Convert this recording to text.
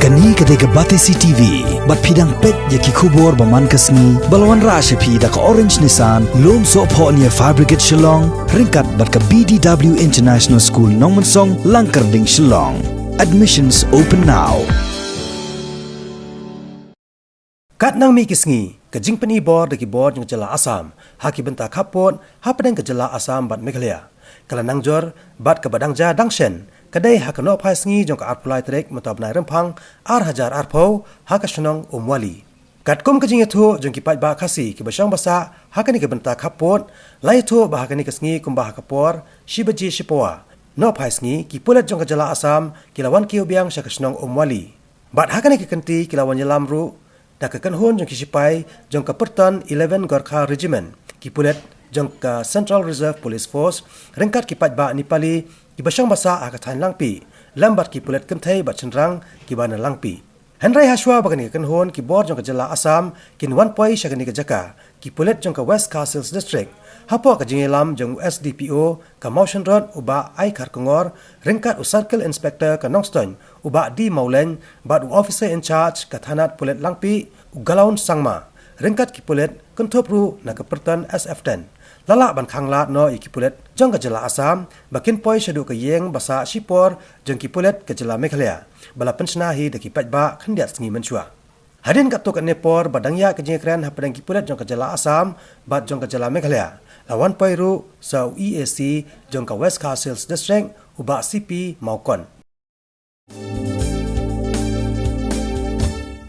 Kani ketika batesi TV, bat pidang pet yaki kubur baman kasni, balawan rasha pi da ka orange nisan, lom so po niya fabricate Shillong, Ryngkat bat ka BDW International School Nongmansong, Langkarding Shillong. Admissions open now. Kat nang mi kisngi, kajing pani board daki board yung jala Assam, haki benta kapot, hapadang ka jala Assam bat Meghalaya. Kala nang jor, bat ka badangja dangshen, kadai haka no pai sngi jong ka arpulai trek mutab nai rempang, hajar arpo, haka shenong Umwali. Kat kum kajing itu jong ki pai ba kasi ki basyang basa, haka ni ka benta kapot, lai itu ba haka ni kisngi kum ba haka por, shibaji shipoa. No pai sngi ki Pulit jong ka jala Assam, kilawan ki Biang shaka shenong Umwali. Bat haka ni ki kenti kilawan yelam ru, da ka Kynhun jong ki Shipai jong ka Pertan 11 Gorkha Regiment ki Pulit jong ka Central Reserve Police Force Ryngkat ki Pajba Nipali ki basyang basa aka thain langpi lambat ki Pulit kenthai bat chenrang ki bana langpi Henry Hashwa bagani ka Kynhun ki bor jong ka jala Assam kin 1 poi shagani ka jaka ki Pulit jong ka West Castles District hapo ka jingelam jong SDPO ka Motion Road uba ai khar kongor Ryngkat Circle Inspector ka Nongston uba di Maulen bat officer in charge ka Thanat Pulit langpi ugalaun sangma Ryngkat ki Pulit kontopru na ka Pertan SF10 lala ban khangla no ki Pulit jong ka jala Assam bakin poi shadu ka yeng basa Shipor jong ki Pulit ka jala Meghalaya bala pensnahi de ki pajba khandiat sngi menchua hadin ka to ka Nepor badangya ka jengkran hapadang ki Pulit jong ka jala Assam bat jong ka jala Meghalaya lawan poi ru sa EAC jong ka West Castles District uba CP Maukon